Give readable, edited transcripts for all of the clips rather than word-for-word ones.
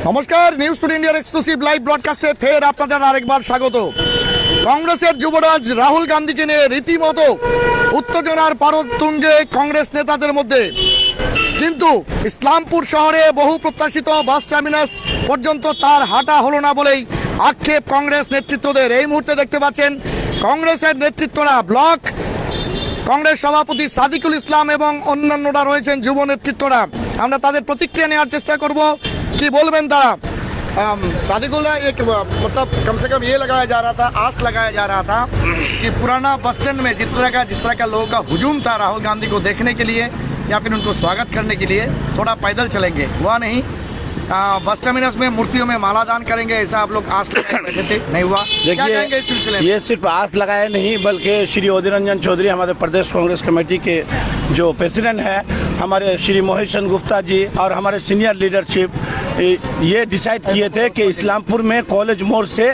নমস্কার, news today ইন্ডিয়ার exclusive live ব্রডকাস্টে ফের আপনাদের আরেকবার স্বাগত। কংগ্রেসের যুবরাজ রাহুল গান্ধীকে নিয়ে রীতিমতো উত্তেজনার পারদ তুঙ্গে কংগ্রেস নেতাদের মধ্যে। কিন্তু ইসলামপুর শহরে বহু প্রত্যাশিত বাস টার্মিনাস পর্যন্ত তার হাঁটা হলো না বলেই আক্ষেপ কংগ্রেস নেতৃত্বদের। এই মুহূর্তে দেখতে পাচ্ছেন কংগ্রেসের নেতৃত্বরা, ব্লক কংগ্রেস সভাপতি সাদিকুল ইসলাম এবং অন্যান্যরা রয়েছেন যুব নেতৃত্বরা। আমরা তাদের প্রতিক্রিয়া নেওয়ার চেষ্টা করব, কি বলবেন তারা। सादिकुल्ला एक मतलब कम से कम ये लगाया जा रहा था, आस लगाया जा रहा था कि पुराना बस स्टैंड में जिस तरह का लोगों का हुजूम था राहुल गांधी को देखने के लिए या फिर उनको स्वागत करने के लिए, थोड़ा पैदल चलेंगे, हुआ नहीं। बस टर्मिनस में मूर्तियों में माला दान करेंगे, ऐसा आप लोग आस लगाए बैठे थे, नहीं हुआ। देखिए, इस सिलसिले में ये सिर्फ आस लगाए नहीं बल्कि श्री अधीर रंजन चौधरी हमारे प्रदेश कांग्रेस कमेटी के जो प्रेसिडेंट हैं, हमारे श्री मोहित चंद गुप्ता जी और हमारे सीनियर लीडरशिप ये डिसाइड किए थे कि इस्लामपुर में कॉलेज मोड़ से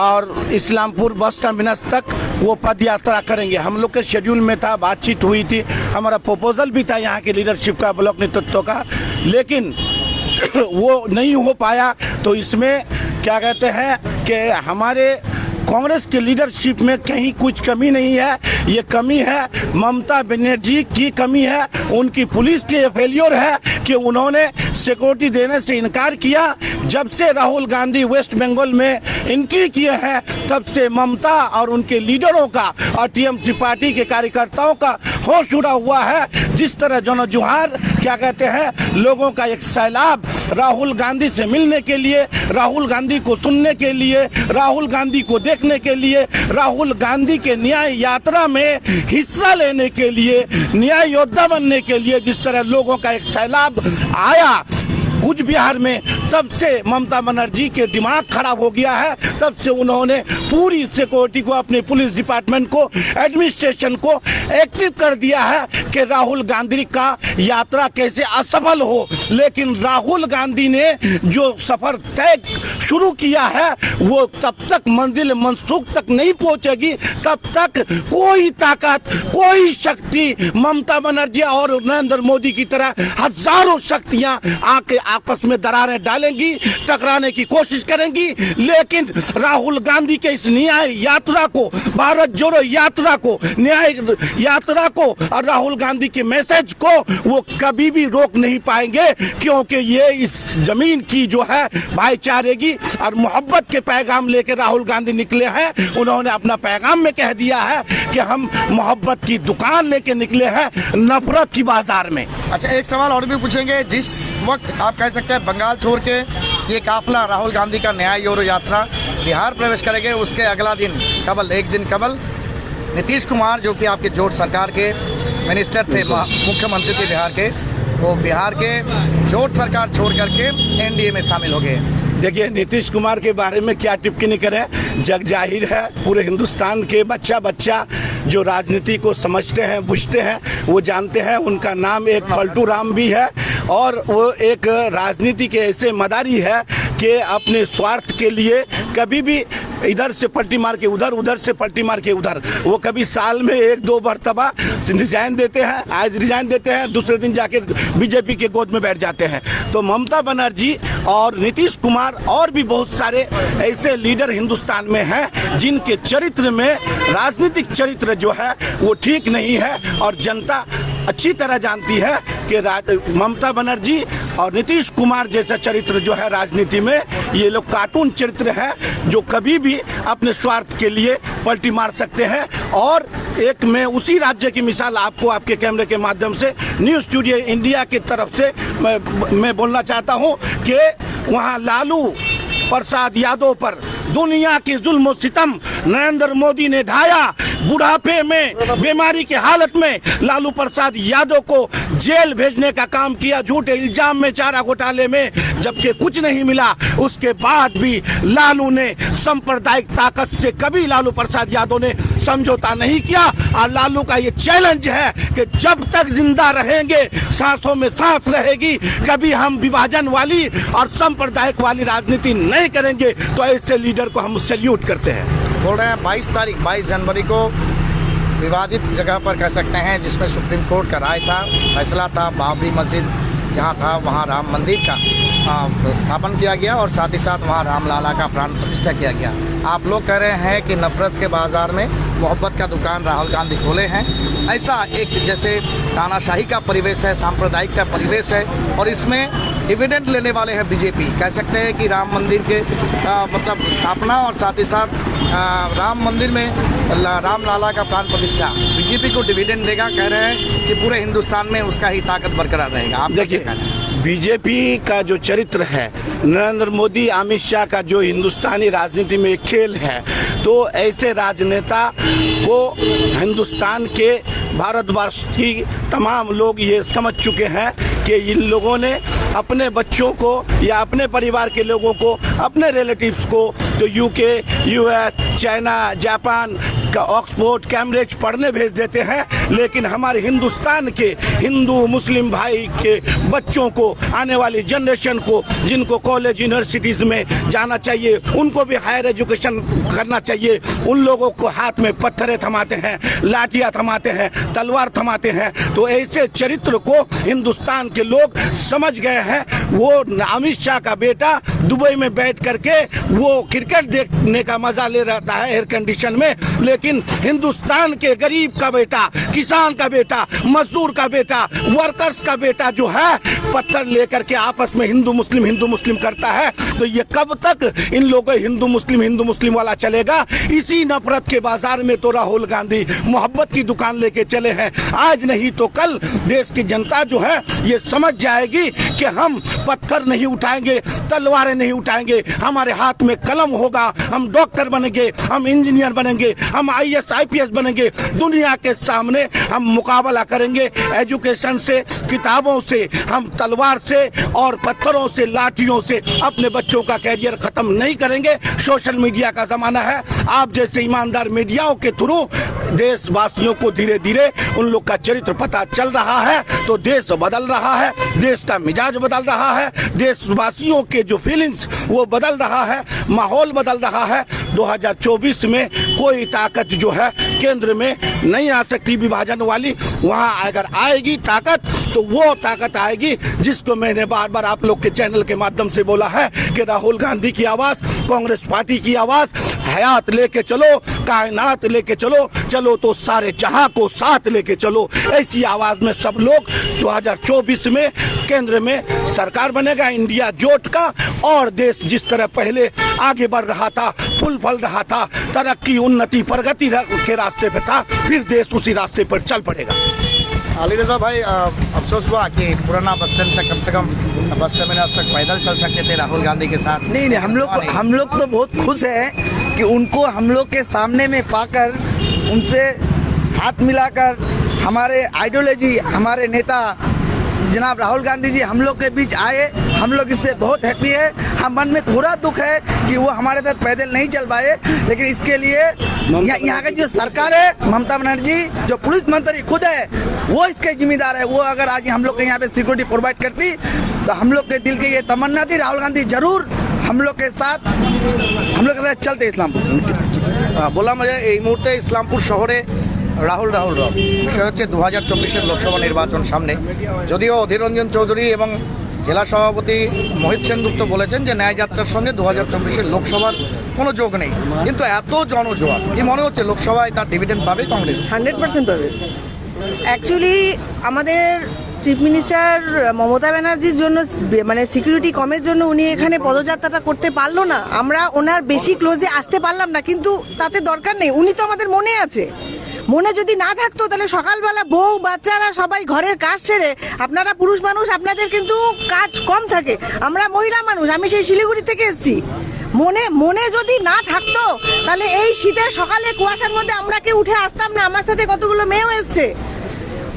और इस्लामपुर बस टर्मिनस तक वो पद यात्रा करेंगे। हम लोग के शेड्यूल में था, बातचीत हुई थी, हमारा प्रपोजल भी था यहाँ के लीडरशिप का, ब्लॉक नेतृत्व का, लेकिन वो नहीं हो पाया। तो इसमें क्या कहते हैं कि हमारे कांग्रेस के लीडरशिप में कहीं कुछ कमी नहीं है। ये कमी है ममता बनर्जी की कमी है, उनकी पुलिस की फेलियर है कि उन्होंने सिक्योरिटी देने से इनकार किया। जब से राहुल गांधी वेस्ट बंगाल में एंट्री किए हैं तब से ममता और उनके लीडरों का और टीएमसी पार्टी के कार्यकर्ताओं का होश उड़ा हुआ है। जिस तरह जनजुहार क्या कहते हैं, लोगों का एक सैलाब राहुल गांधी से मिलने के लिए, राहुल गांधी को सुनने के लिए, राहुल गांधी को देखने के लिए, राहुल गांधी के न्याय यात्रा में हिस्सा लेने के लिए, न्याय योद्धा बनने के लिए जिस तरह लोगों का एक सैलाब आया कूच बिहार में, तब से ममता बनर्जी के दिमाग खराब हो गया है। तब से उन्होंने पूरी सिक्योरिटी को, अपने पुलिस डिपार्टमेंट को, एडमिनिस्ट्रेशन को एक्टिव कर दिया है कि राहुल गांधी का यात्रा कैसे असफल हो। लेकिन राहुल गांधी ने जो सफर तय शुरू किया है वो तब तक मंजिल मंसूख तक नहीं पहुंचेगी, तब तक कोई ताकत, कोई शक्ति ममता बनर्जी और नरेंद्र मोदी की तरह हजारों शक्तियां आके आपस में दरारें डालेंगी, टकराने की कोशिश करेंगी। लेकिन राहुल गांधी के इस न्याय यात्रा को, भारत जोड़ो यात्रा को, न्याय यात्रा को और राहुल गांधी के मैसेज को वो कभी भी रोक नहीं पाएंगे, क्योंकि ये इस जमीन की जो है भाईचारे की और मोहब्बत के पैगाम लेके राहुल गांधी निकले हैं। उन्होंने अपना पैगाम में कह दिया है कि हम मोहब्बत की दुकान लेके निकले हैं, नफरत की बाजार में। अच्छा, एक सवाल और भी पूछेंगे। जिस वक्त आप कह सकते हैं बंगाल छोड़ के ये काफिला राहुल गांधी का न्याय योरो यात्रा बिहार प्रवेश करेंगे, उसके अगला दिन कबल, एक दिन कबल नीतीश कुमार जो कि आपके जोट सरकार के मिनिस्टर थे, मुख्यमंत्री थे बिहार के, वो बिहार के जोट सरकार छोड़ करके एनडीए में शामिल हो गए। देखिए, नीतीश कुमार के बारे में क्या टिप्पणी करें, जग जाहिर है पूरे हिंदुस्तान के बच्चा जो राजनीति को समझते हैं, बुझते हैं, वो जानते हैं उनका नाम एक पलटू राम भी है और वो एक राजनीति के ऐसे मदारी है कि अपने स्वार्थ के लिए कभी भी इधर से पलटी मार के उधर, उधर से पलटी मार के उधर, वो कभी साल में एक दो मरतबा रिजाइन देते हैं, आज रिजाइन देते हैं, दूसरे दिन जाके बीजेपी के गोद में बैठ जाते हैं। तो ममता बनर्जी और नीतीश कुमार और भी बहुत सारे ऐसे लीडर हिंदुस्तान में हैं जिनके चरित्र में, राजनीतिक चरित्र जो है वो ठीक नहीं है और जनता अच्छी तरह जानती है कि ममता बनर्जी और नीतीश कुमार जैसा चरित्र जो है राजनीति में, ये लोग कार्टून चरित्र है जो कभी भी अपने स्वार्थ के लिए पलटी मार सकते हैं। और एक मैं उसी राज्य की मिसाल आपको आपके कैमरे के माध्यम से न्यूज़ स्टूडियो इंडिया की तरफ से मैं बोलना चाहता हूं कि वहां लालू प्रसाद यादव पर दुनिया की जुल्म सितम नरेंद्र मोदी ने ढाया। बुढ़ापे में, बीमारी की हालत में लालू प्रसाद यादव को जेल भेजने का काम किया, झूठे इल्जाम में, चारा घोटाले में, जबकि कुछ नहीं मिला। उसके बाद भी लालू ने सांप्रदायिक ताकत से कभी लालू प्रसाद यादव ने समझौता नहीं किया। और लालू का ये चैलेंज है कि जब तक जिंदा रहेंगे, सांसों में सांस रहेगी, कभी हम विभाजन वाली और सांप्रदायिक वाली राजनीति नहीं करेंगे। तो ऐसे लीडर को हम सैल्यूट करते हैं। बोल रहे हैं 22 जनवरी को विवादित जगह पर कह सकते हैं जिसमें सुप्रीम कोर्ट का राय था, फैसला था, बाबरी मस्जिद जहाँ था वहाँ राम मंदिर का स्थापन किया गया और साथ ही साथ वहाँ रामलाला का प्राण प्रतिष्ठा किया गया। आप लोग कह रहे हैं कि नफरत के बाजार में मोहब्बत का दुकान राहुल गांधी खोले हैं। ऐसा एक जैसे तानाशाही का परिवेश है, सांप्रदायिक का परिवेश है और इसमें डिविडेंड लेने वाले हैं बीजेपी। कह सकते हैं कि राम मंदिर के मतलब स्थापना और साथ ही साथ राम मंदिर में रामलाला का प्राण प्रतिष्ठा बीजेपी को डिविडेंड देगा। कह रहे हैं कि पूरे हिंदुस्तान में उसका ही ताकत बरकरार रहेगा। आप देखिए, बीजेपी का जो चरित्र है, नरेंद्र मोदी, अमित शाह का जो हिंदुस्तानी राजनीति में एक खेल है, तो ऐसे राजनेता को हिंदुस्तान के भारतवर्ष की तमाम लोग ये समझ चुके हैं कि इन लोगों ने अपने बच्चों को या अपने परिवार के लोगों को, अपने रिलेटिव्स को तो यूके, यूएस, चाइना, जापान का ऑक्सफोर्ड, कैम्ब्रिज पढ़ने भेज देते हैं, लेकिन हमारे हिंदुस्तान के हिंदू मुस्लिम भाई के बच्चों को, आने वाली जनरेशन को, जिनको कॉलेज यूनिवर्सिटीज़ में जाना चाहिए, उनको भी हायर एजुकेशन करना चाहिए, उन लोगों को हाथ में पत्थरें थमाते हैं, लाठियाँ थमाते हैं, तलवार थमाते हैं। तो ऐसे चरित्र को हिंदुस्तान के लोग समझ गए हैं। वो अमित शाह का बेटा दुबई में बैठ करके वो क्रिकेट देखने का मजा ले रहता है एयर कंडीशन में, लेकिन हिंदुस्तान के गरीब का बेटा, किसान का बेटा, मजदूर का बेटा, वर्कर्स का बेटा जो है पत्थर लेकर के आपस में हिंदू मुस्लिम करता है। तो ये कब तक इन लोगों हिंदू मुस्लिम वाला चलेगा? इसी नफरत के बाजार में तो राहुल गांधी मोहब्बत की दुकान लेके चले हैं। आज नहीं तो कल देश की जनता जो है ये समझ जाएगी कि हम पत्थर नहीं उठाएंगे, तलवारें नहीं उठाएंगे, हमारे हाथ में कलम होगा, हम डॉक्टर बनेंगे, हम इंजीनियर बनेंगे, हम IAS IPS बनेंगे, दुनिया के सामने हम मुकाबला करेंगे। एजुकेशन से, किताबों से, हम तलवार से और पत्थरों से, लाठियों से अपने बच्चों का कैरियर खत्म नहीं करेंगे। सोशल मीडिया का जमाना है, आप जैसे ईमानदार मीडियाओं के थ्रू देशवासियों को धीरे धीरे उन लोग का चरित्र पता चल रहा है, तो देश बदल रहा है, देश का मिजाज बदल रहा है, देशवासियों के जो फीलिंग्स वो बदल रहा है, माहौल बदल रहा है। 2024 में कोई ताकत जो है केंद्र में नहीं आ सकती विभाजन वाली। वहाँ अगर आएगी ताकत तो वो ताकत आएगी जिसको मैंने बार बार आप लोग के चैनल के माध्यम से बोला है कि राहुल गांधी की आवाज़, कांग्रेस पार्टी की आवाज़, हयात लेके चलो, कायनात लेके चलो, चलो तो सारे जहां को साथ लेके चलो। ऐसी आवाज़ में सब लोग 2024 में केंद्र में सरकार बनेगा इंडिया जोट का, और देश जिस तरह पहले आगे बढ़ रहा था, फूल फल रहा था, तरक्की, उन्नति, प्रगति के रास्ते पे था, फिर देश उसी रास्ते पर चल पड़ेगा। अली रजा भाई, अफसोस हुआ कि पुराना बस स्टैंड तक कम से कम बस टर्मिनस तक पैदल चल सकते थे राहुल गांधी के साथ। नहीं, हम लोग तो बहुत खुश हैं कि उनको हम लोग के सामने में पाकर, उनसे हाथ मिलाकर, हमारे आइडियोलॉजी, हमारे नेता जनाब राहुल गांधी जी हम लोग के बीच आए। हम लोग इससे बहुत हैप्पी है। हम मन में थोड़ा दुख है कि वो हमारे साथ पैदल नहीं चल पाए, लेकिन इसके लिए यहाँ की जो सरकार है, ममता बनर्जी जो पुलिस मंत्री खुद है, वो इसके जिम्मेदार है। वो अगर आज हम लोग के यहाँ पे सिक्योरिटी प्रोवाइड करती तो हम लोग के दिल की ये तमन्ना थी, राहुल गांधी जरूर हम लोग के साथ चलते इस्लामपुर। বললাম যে এই মুহূর্তে ইসলামপুর শহরে রাহুল বিষয় হচ্ছে 2024-এর লোকসভা নির্বাচন সামনে। যদিও অধীর রঞ্জন চৌধুরী এবং জেলা সভাপতি মোহিত সেনগুপ্ত বলেছেন যে ন্যায়যাত্রার সঙ্গে 2024-এর লোকসভার কোনো যোগ নেই, কিন্তু এত জনজোয়ার কি মনে হচ্ছে লোকসভায় তার ডিভিডেন্ড পাবে কংগ্রেস? 100% পাবে। অ্যাকচুয়ালি আমাদের চিফ মিনিস্টার মমতা ব্যানার্জির জন্য মানে সিকিউরিটি কমের জন্য উনি এখানে পদযাত্রাটা করতে পারলো না। আমরা ওনার বেশি ক্লোজে আসতে পারলাম না, কিন্তু তাতে দরকার নেই, উনি তো আমাদের মনে আছে। মনে যদি না থাকতো তাহলে সকালবেলা বউ বাচ্চারা সবাই ঘরের কাজ ছেড়ে, আপনারা পুরুষ মানুষ আপনাদের কিন্তু কাজ কম থাকে, আমরা মহিলা মানুষ, আমি সেই শিলিগুড়ি থেকে এসেছি, মনে যদি না থাকতো তাহলে এই শীতের সকালে কুয়াশার মধ্যে আমরা কেউ উঠে আসতাম না। আমার সাথে কতগুলো মেয়েও এসছে।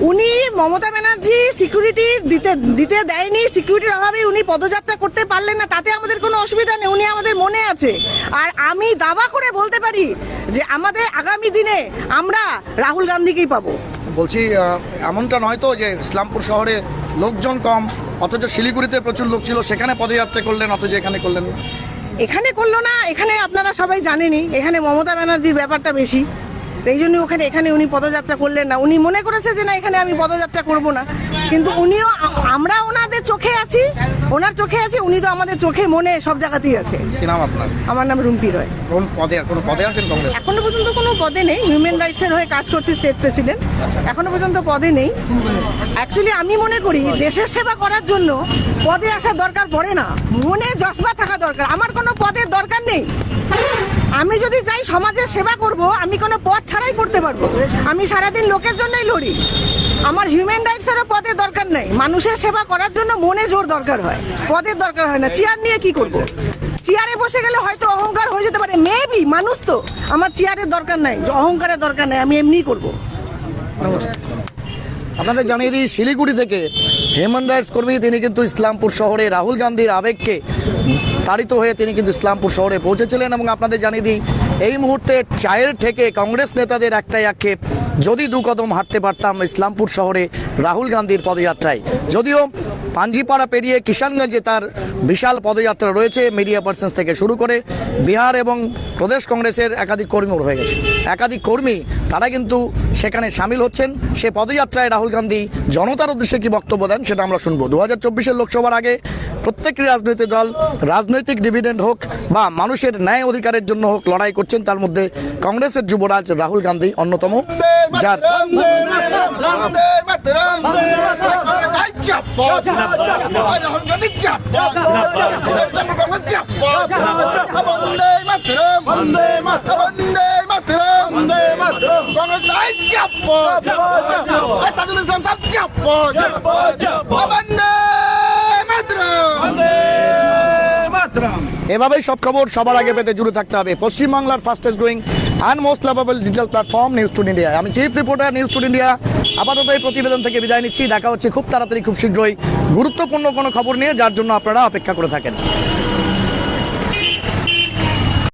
উনি মমতা ব্যানার্জি সিকিউরিটি দিতে দেয়নি, সিকিউরিটির অভাবে উনি পদযাত্রা করতে পারলেন না, তাতে আমাদের কোনো অসুবিধা নেই, উনি আমাদের মনে আছে। আর আমি দাবা করে বলতে পারি যে আমাদের আগামী দিনে আমরা রাহুল গান্ধীকেই পাবো। বলছি এমনটা নয় তো যে ইসলামপুর শহরে লোকজন কম, অথচ শিলিগুড়িতে প্রচুর লোক ছিল, সেখানে পদযাত্রা করলেন, অথচ এখানে করলেন না? এখানে করলো না, এখানে আপনারা সবাই জানেনই এখানে মমতা ব্যানার্জির ব্যাপারটা বেশি, এই জন্য এখানে উনি পদযাত্রা করলেন না। উনি মনে করেছে যে না এখানে আমি পদযাত্রা করব না, কিন্তু উনিও আমরা ওনাদের চোখে আছি, ওনার চোখে আছি, উনি তো আমাদের চোখে মনে সব জায়গাতেই আছে। কি নাম আপনার? আমার নাম রুম্পি রয়। কোনো পদে আছেন কংগ্রেস? এখনো পর্যন্ত কোনো পদে নেই, হিউম্যান রাইটসের হয়ে কাজ করছি, স্টেট প্রেসিডেন্ট। এখনো পর্যন্ত পদে নেই। অ্যাকচুয়ালি আমি মনে করি দেশের সেবা করার জন্য পদে আসার দরকার পড়ে না, মনে জজবা থাকা দরকার। আমার কোনো পদের দরকার নেই। আমি যদি চাই সমাজের সেবা করব, আমি কোনো পদ ছাড়াই করতে পারবো। আমি সারাদিন লোকের জন্যই লড়ি। আমার হিউম্যান রাইটসেরও পদের দরকার নেই। মানুষের সেবা করার জন্য মনে জোর দরকার হয়, পদের দরকার হয় না। চেয়ার নিয়ে কি করব? চেয়ারে বসে গেলে হয়তো অহংকার হয়ে যেতে পারে, মেবি। মানুষ তো, আমার চেয়ারের দরকার নাই, অহংকারের দরকার নাই, আমি এমনিই করব। আপনাদের জানিয়ে দিই, শিলিগুড়ি থেকে হিউম্যান রাইটস কর্মী, তিনি কিন্তু ইসলামপুর শহরে রাহুল গান্ধীর আবেগকে তাড়িত হয়ে তিনি কিন্তু ইসলামপুর শহরে পৌঁছেছিলেন। এবং আপনাদের জানিয়ে দিই, এই মুহূর্তে চায়ের থেকে কংগ্রেস নেতাদের একটাই আক্ষেপ, যদি দু কদম হাঁটতে পারতাম ইসলামপুর শহরে রাহুল গান্ধীর পদযাত্রায়। যদিও পাঞ্জিপাড়া পেরিয়ে কিষানগঞ্জে তার বিশাল পদযাত্রা রয়েছে, মিডিয়া পার্সন্স থেকে শুরু করে বিহার এবং প্রদেশ কংগ্রেসের একাধিক কর্মীও হয়ে গেছে। একাধিক কর্মী তারা কিন্তু সেখানে সামিল হচ্ছেন। সে পদযাত্রায় রাহুল গান্ধী জনতার উদ্দেশ্যে কি বক্তব্য দেন সেটা আমরা শুনবো। 2024-এর লোকসভার আগে প্রত্যেকটি রাজনৈতিক দল রাজনৈতিক ডিভিডেন্ড হোক বা মানুষের ন্যায় অধিকারের জন্য হোক লড়াই করছেন। তার মধ্যে কংগ্রেসের যুবরাজ রাহুল গান্ধী অন্যতম, যার এভাবেই সব খবর সবার আগে পেতে জুড়ে থাকতে হবে পশ্চিমবাংলার fastest growing and most lovable digital platform news today India. আমি chief reporter news today India. আপাতত এই প্রতিবেদন থেকে বিদায় নিচ্ছি। দেখা হচ্ছে খুব তাড়াতাড়ি, খুব শীঘ্রই গুরুত্বপূর্ণ কোনো খবর নিয়ে, যার জন্য আপনারা অপেক্ষা করে থাকেন।